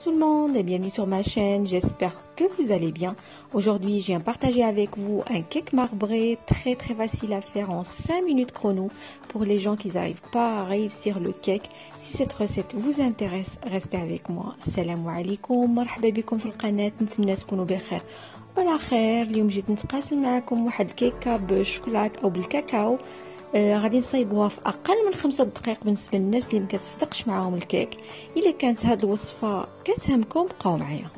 Tout le monde et bienvenue sur ma chaîne, j'espère que vous allez bien. Aujourd'hui, je viens partager avec vous un cake marbré très facile à faire en 5 minutes chrono pour les gens qui n'arrivent pas à réussir le cake. Si cette recette vous intéresse, restez avec moi. Salam alaikum, marhaba bikum في القناة. نتمنى تكونوا بخير وعلى خير. اليوم جيت نتقاسم معكم واحد الكيكه بالشوكولات او بالكاكاو. غادي نصايبوها في اقل من 5 دقائق بالنسبه للناس اللي مكتصدقش معاهم الكيك. الا كانت هذه الوصفه كتهمكم بقاو معايا.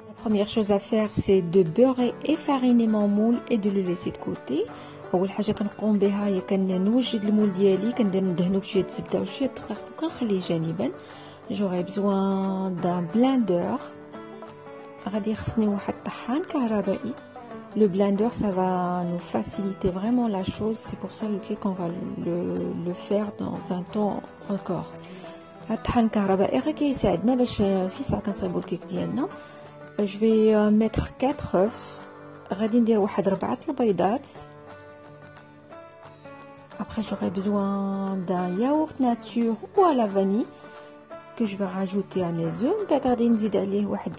La première chose à faire, c'est de beurrer et fariner mon moule et de le laisser de côté. اول حاجه كنقوم بها هي كنوجد المول ديالي، كندير ندهنو بشويه الزبده وشويه الدقيق وكنخليه جانبا. J'aurai besoin d'un blender. غادي يخصني واحد الطحان كهربائي. Le blender, ça va nous faciliter vraiment la chose. C'est pour ça le cake, on va le faire dans un temps record. الطحان الكهربائي غير كيساعدنا باش في ساعه كنصايبو الكيك ديالنا. Je vais mettre 4 œufs. غادي ندير واحد 4 البيضات. Après, j'aurai besoin d'un yaourt nature ou à la vanille que je vais rajouter à mes œufs. بعد غادي نزيد عليه واحد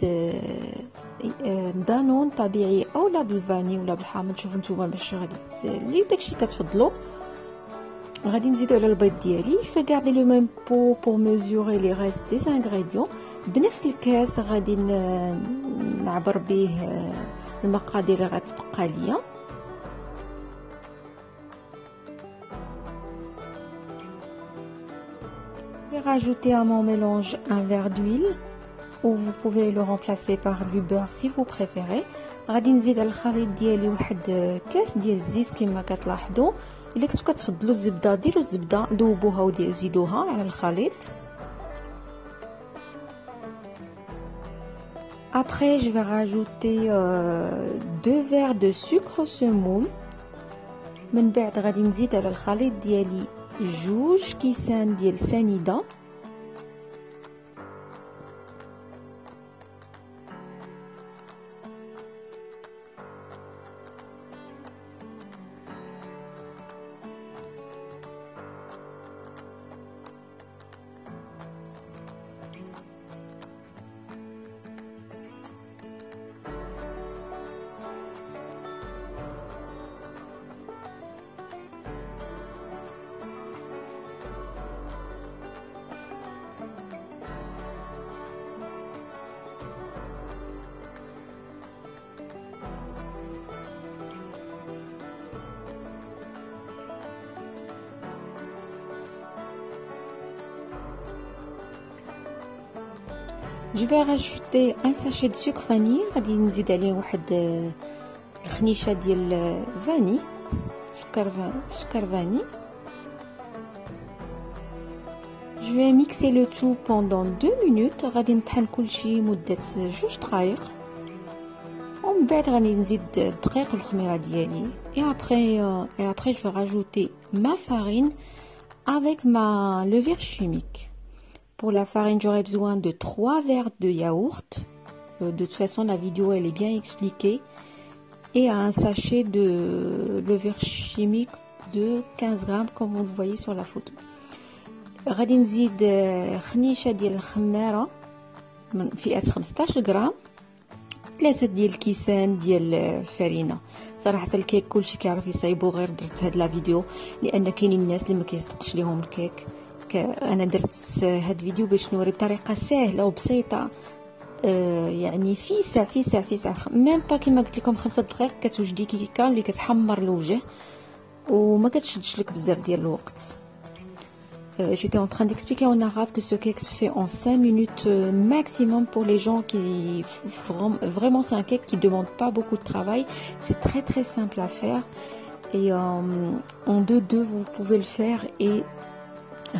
دانون طبيعي او لا بالفاني ولا بالحامض، شوفوا نتوما باش غادي اللي داكشي كتفضلوا. غادي نزيدو على البيض ديالي. je vais garder le même pot pour mesurer les restes des ingrédients. بنفس الكاس غادي نعبر به المقادير اللي غتبقى ليا. Je vais rajouter à mon mélange un verre d'huile ou vous pouvez le remplacer par du beurre si vous préférez. غادي نزيد على الخليط ديالي واحد كاس ديال الزيت كما كتلاحظوا. الا كنتو كتفضلوا الزبده ديروا الزبده، ذوبوها وزيدوها على الخليط. Après, je vais rajouter 2 verres de sucre semoule. من بعد غادي نزيد على الخليط ديالي 2 كيسان ديال سنيده. Je vais rajouter un sachet de sucre vanille. غادي نزيد عليه واحد الخنيشه ديال فاني، سكر فاني. Je vais mixer le tout pendant 2 minutes. غادي نطحن كلشي مده 2 دقائق ومن بعد غادي نزيد الدقيق والخميره ديالي. Et après je vais rajouter ma farine avec ma levure chimique. Pour la farine, j'aurai besoin de 3 verres de yaourt. De toute façon, la vidéo elle est bien expliquée. Et un sachet de levure chimique de 15 grammes comme vous le voyez sur la photo. غادي نزيد خنيشه ديال الخماره من فئه 15 غرام، 3 ديال الكيسان ديال الفرينه. صراحه الكيك كلشي كيعرف يصايبو، غير درت هاد لا فيديو لان كاينين الناس اللي ما كيصدقش ليهم الكيك. انا درت هاد الفيديو باش نوري بطريقه سهله وبسيطه، يعني في ساعه ميم با كيما قلت لكم 5 دقائق كتوجدي كيكه اللي كتحمر الوجه وما كتشدش لك بزاف ديال الوقت. J'étais en train d'expliquer en arabe que ce cake se fait en 5 minutes maximum pour les gens qui vraiment c'est un cake qui demande pas beaucoup de travail. C'est très simple à faire et en 2 vous pouvez le faire et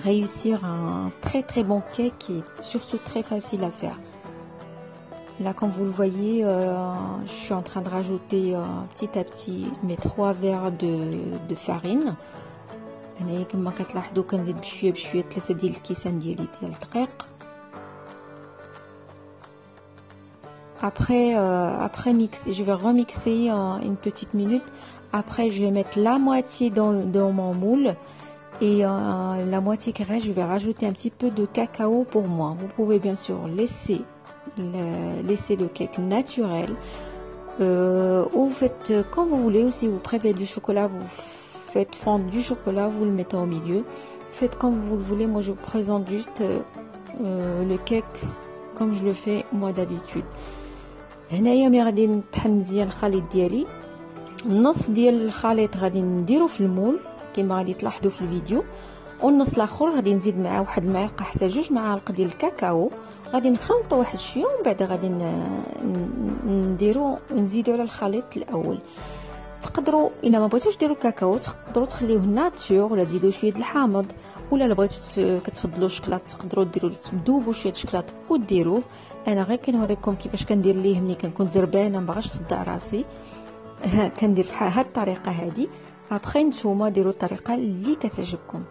réussir un très bon cake qui est surtout très facile à faire. Là comme vous le voyez, je suis en train de rajouter petit à petit mes 3 verres de farine. هنا كما كتلاحظوا كنزيد بشويه 3 ديال الكيسان ديالي ديال الدقيق. Après mixer, je vais remixer une petite minute. Après, je vais mettre la moitié dans mon moule. Et la moitié qui reste, je vais rajouter un petit peu de cacao pour moi. Vous pouvez bien sûr laisser le cake naturel. Ou vous faites quand vous voulez. Ou si vous préférez du chocolat, vous faites fondre du chocolat, vous le mettez au milieu. Faites comme vous le voulez. Moi, je vous présente juste le cake comme je le fais moi d'habitude. هنايا ملي غادي نطحن مزيان الخليط ديالي، النص ديال الخليط غادي نديرو في المول كما غادي تلاحظوا في الفيديو، والنص الاخر غادي نزيد معاه واحد المعلقه حتى 2 معالق ديال الكاكاو. غادي نخلطوا واحد شويه ومن بعد غادي نزيدوا على الخليط الاول. تقدروا الا ما بغيتوش ديروا كاكاو تقدروا تخليوه ناتور ولا تزيدوا شويه د الحامض، ولا بغيتوا كتفضلوا الشكلاط تقدروا ديروا تذوبوا شويه الشكلاط وديروه. انا غير كنوريكم كيفاش كندير ليه ملي كنكون زربانه ما بغاش نصدع راسي. كندير بحال هاد الطريقه هذه. ابخي نتوما ديروا الطريقه اللي كتعجبكم.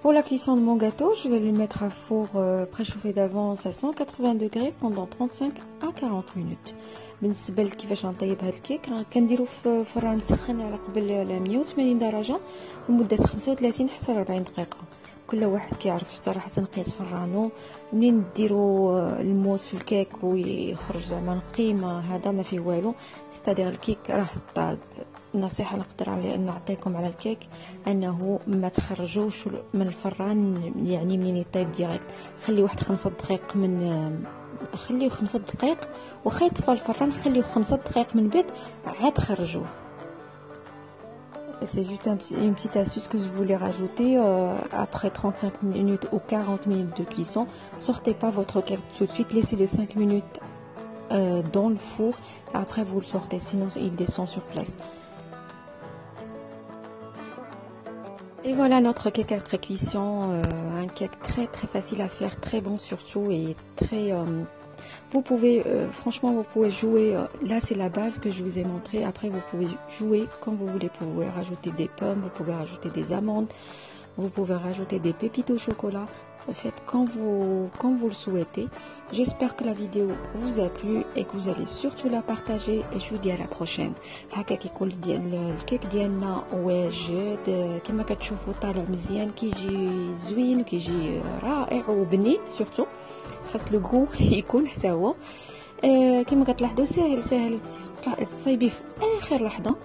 Pour la cuisson de mon gâteau, je vais le mettre à four préchauffé d'avance à 180 degrés pendant 35 à 40 minutes. بالنسبه لكيفاش نطيب هذا الكيك كنديرو في فران مسخن على قبل 180 درجه لمده 35 حتى 40 دقيقه. كل واحد كيعرف صراحه نقيس فرانو. منين ديروا الموس في الكيك ويخرج زعما نقيمه هذا ما فيه والو، ستادير الكيك راه طاب. النصيحه نقدر نعطيكم على الكيك انه ما تخرجوش من الفران، يعني منين يطيب ديريكت خلي واحد 5 دقائق خليه 5 دقائق وخا يطفى الفران خليه 5 دقائق من بعد عاد خرجوه. C'est juste une petite astuce que je voulais rajouter. Après 35 minutes ou 40 minutes de cuisson, sortez pas votre cake tout de suite, laissez-le 5 minutes dans le four, après vous le sortez, sinon il descend sur place. Et voilà notre cake après cuisson, un cake très très facile à faire, très bon surtout et très... vous pouvez, franchement vous pouvez jouer, là c'est la base que je vous ai montré, après vous pouvez jouer comme vous voulez, vous pouvez rajouter des pommes, vous pouvez rajouter des amandes, vous pouvez rajouter des pépites au chocolat, faites quand vous le souhaitez. J'espère que la vidéo vous a plu et que vous allez surtout la partager et je vous dis à la prochaine. هكا كيكون الكيك ديالنا واجد كما كتشوفوا طالع مزيان، كيجي زوين وكيجي رائع وبنين سورتو، خاص لو غو يكون حتى هو. كما كتلاحظوا ساهل تصايبيه في اخر لحظه.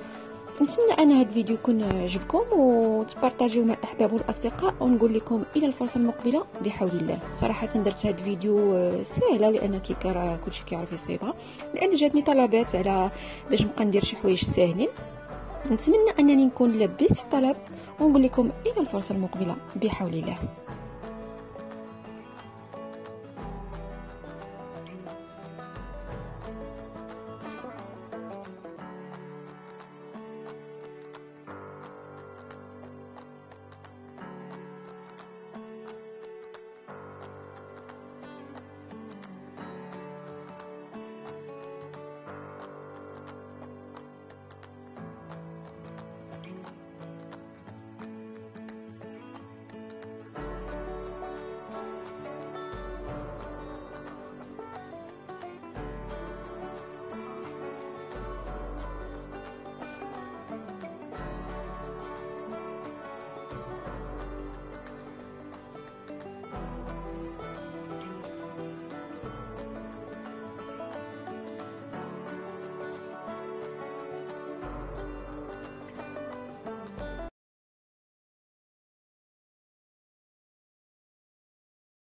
نتمنى ان هذا الفيديو يكون عجبكم وتبارطاجيوه مع الاحباب والاصدقاء، ونقول لكم الى الفرصه المقبله بحول الله. صراحه درت هذا الفيديو سهله لان كيكه راه كلشي كيعرف يصيبها، لان جاتني طلبات على باش نبقى ندير شي حوايج ساهلين. نتمنى انني نكون لبيت الطلب ونقول لكم الى الفرصه المقبله بحول الله.